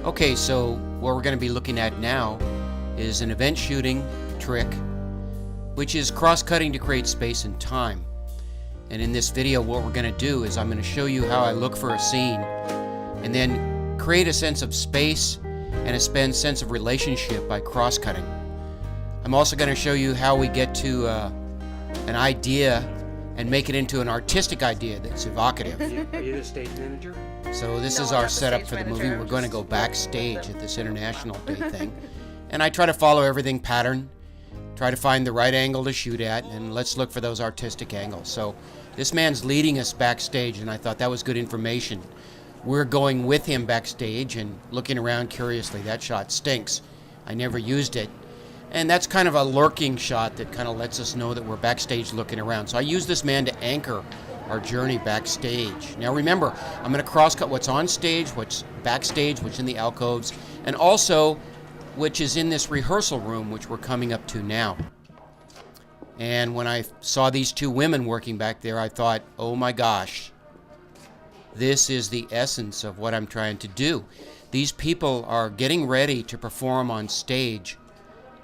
Okay, so what we're going to be looking at now is an event shooting trick, which is cross-cutting to create space and time. And in this video, what we're going to do is I'm going to show you how I look for a scene and then create a sense of space and a sense of relationship by cross-cutting. I'm also going to show you how we get to an idea and make it into an artistic idea that's evocative. Are you the stage manager? So this No, is I'm our not the setup stage for the manager, movie. I'm We're going to just go the- backstage at this International Day thing. And I try to follow everything pattern, try to find the right angle to shoot at, and let's look for those artistic angles. So this man's leading us backstage, and I thought that was good information. We're going with him backstage and looking around curiously. That shot stinks. I never used it. And that's kind of a lurking shot that kind of lets us know that we're backstage looking around. So I use this man to anchor our journey backstage. Now remember, I'm going to cross-cut what's on stage, what's backstage, what's in the alcoves, and also which is in this rehearsal room, which we're coming up to now. And when I saw these two women working back there, I thought, oh my gosh, this is the essence of what I'm trying to do. These people are getting ready to perform on stage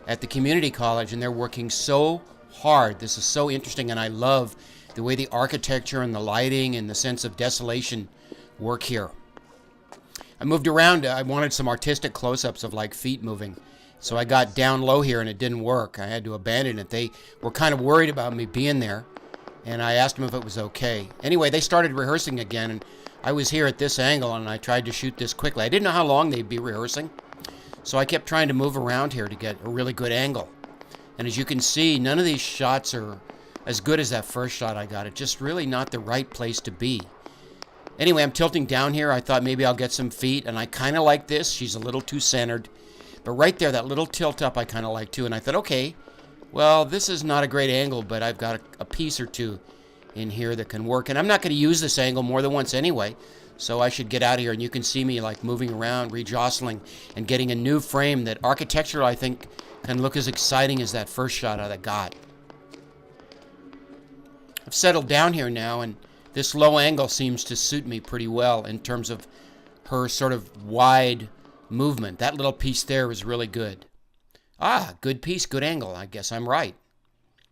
at the community college, and they're working so hard. This is so interesting, and I love the way the architecture and the lighting and the sense of desolation work here. I moved around. I wanted some artistic close-ups of like feet moving, so I got down low here and it didn't work. I had to abandon it. They were kind of worried about me being there, and I asked them if it was okay. Anyway, they started rehearsing again, and I was here at this angle, and I tried to shoot this quickly. I didn't know how long they'd be rehearsing, so I kept trying to move around here to get a really good angle. And as you can see, none of these shots are as good as that first shot I got. It's just really not the right place to be. Anyway, I'm tilting down here. I thought maybe I'll get some feet, and I kind of like this. She's a little too centered. But right there, that little tilt up I kind of like too. And I thought, okay, well, this is not a great angle, but I've got a piece or two in here that can work. And I'm not going to use this angle more than once anyway, so I should get out of here. And you can see me like moving around, rejostling, and getting a new frame that architectural, I think, can look as exciting as that first shot I got. I've settled down here now, and this low angle seems to suit me pretty well in terms of her sort of wide movement. That little piece there is really good. Ah, good piece, good angle. I guess I'm right.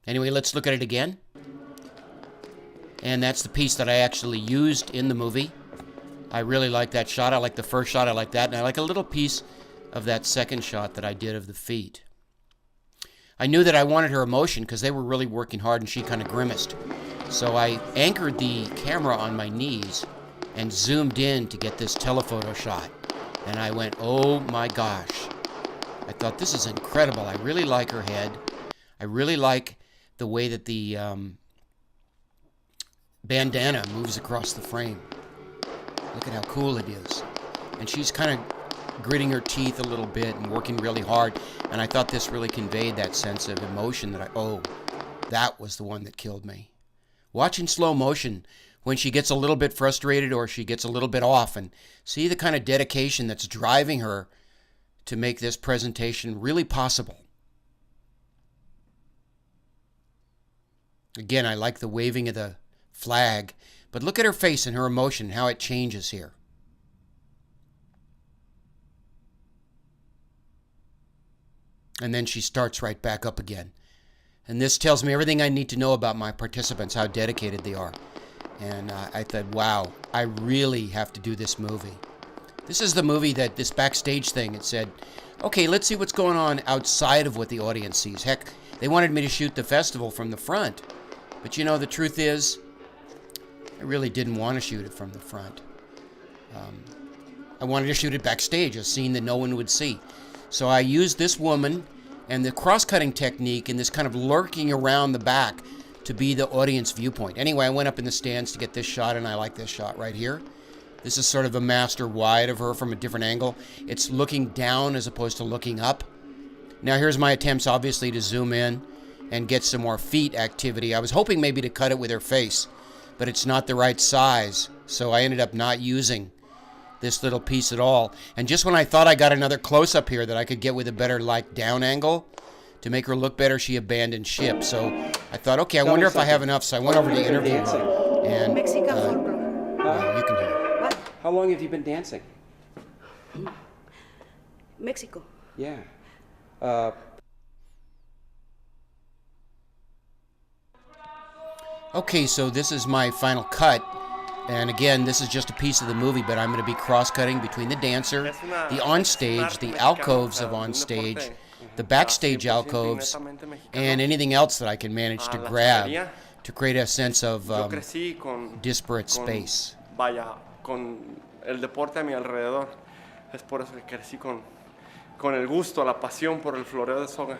Anyway, let's look at it again. And that's the piece that I actually used in the movie. I really like that shot. I like the first shot. I like that. And I like a little piece of that second shot that I did of the feet. I knew that I wanted her emotion because they were really working hard and she kind of grimaced. So I anchored the camera on my knees and zoomed in to get this telephoto shot. And I went, oh my gosh. I thought, this is incredible. I really like her head. I really like the way that the bandana moves across the frame. Look at how cool it is. And she's kind of gritting her teeth a little bit and working really hard. And I thought this really conveyed that sense of emotion that that was the one that killed me. Watch in slow motion when she gets a little bit frustrated or she gets a little bit off, and see the kind of dedication that's driving her to make this presentation really possible. Again, I like the waving of the flag, but look at her face and her emotion, how it changes here. And then she starts right back up again. And this tells me everything I need to know about my participants, how dedicated they are. And I thought, wow, I really have to do this movie. This is the movie that this backstage thing, it said, okay, let's see what's going on outside of what the audience sees. Heck, they wanted me to shoot the festival from the front. But you know, the truth is, I really didn't want to shoot it from the front. I wanted to shoot it backstage, a scene that no one would see. So I used this woman and the cross-cutting technique and this kind of lurking around the back to be the audience viewpoint. Anyway, I went up in the stands to get this shot, and I like this shot right here. This is sort of a master wide of her from a different angle. It's looking down as opposed to looking up. Now here's my attempts, obviously, to zoom in and get some more feet activity. I was hoping maybe to cut it with her face, but it's not the right size, so I ended up not using this little piece at all. And just when I thought I got another close-up here that I could get with a better like down angle to make her look better, she abandoned ship. So I thought, okay, I wonder if I have enough. So I went over to interview her. And Mexican well, you can hear. How long have you been dancing? Mexico. Yeah. Okay, so this is my final cut. And again, this is just a piece of the movie, but I'm going to be cross-cutting between the dancer, the onstage, the alcoves of onstage, the backstage alcoves, and anything else that I can manage to grab to create a sense of disparate space. Vaya, con el deporte a mi alrededor. Es por eso que crecí con el gusto, la pasión por el floreo de soga.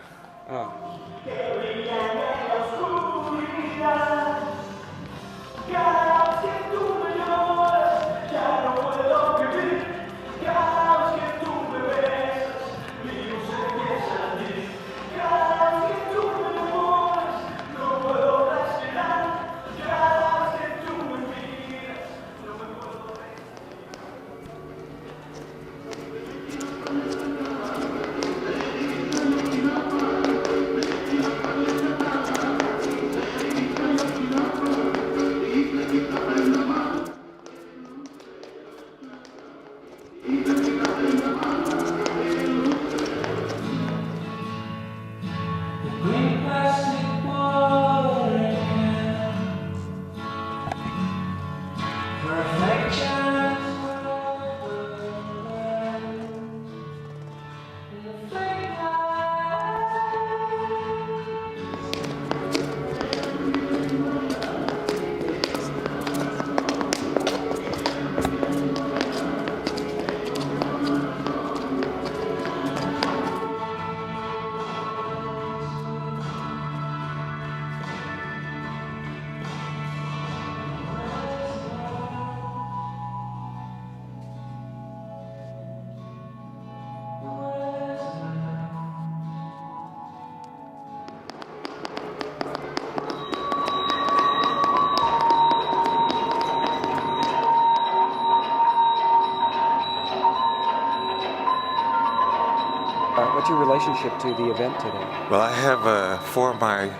What's your relationship to the event today? Well, I have 4 of my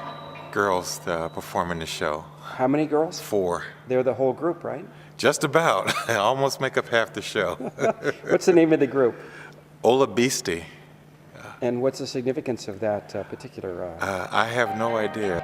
girls performing the show. How many girls? 4. They're the whole group, right? Just about. I almost make up half the show. What's the name of the group? Ola Beastie. And what's the significance of that particular... I have no idea.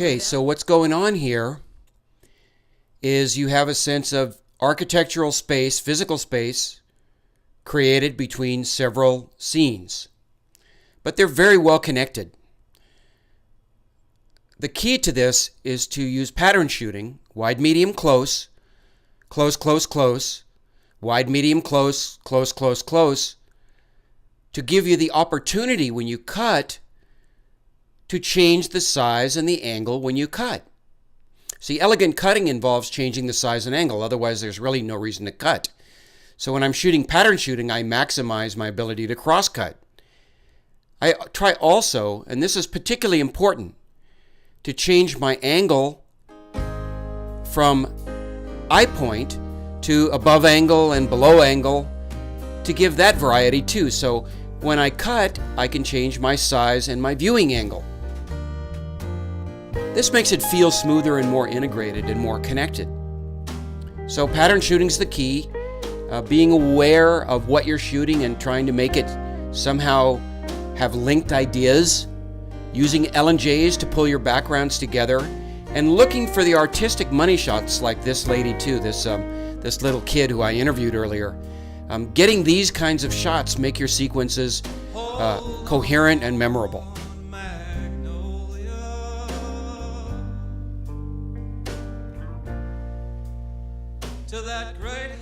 Okay, so what's going on here is you have a sense of architectural space, physical space, created between several scenes. But they're very well connected. The key to this is to use pattern shooting, wide, medium, close, close, close, close, wide, medium, close, close, close, close, to give you the opportunity when you cut to change the size and the angle when you cut. See, elegant cutting involves changing the size and angle, otherwise there's really no reason to cut. So when I'm shooting pattern shooting, I maximize my ability to cross-cut. I try also, and this is particularly important, to change my angle from eye point to above angle and below angle to give that variety too. So when I cut, I can change my size and my viewing angle. This makes it feel smoother and more integrated and more connected. So pattern shooting's the key. Being aware of what you're shooting and trying to make it somehow have linked ideas. Using L&Js to pull your backgrounds together. And looking for the artistic money shots like this lady too, this little kid who I interviewed earlier. Getting these kinds of shots make your sequences coherent and memorable. To that great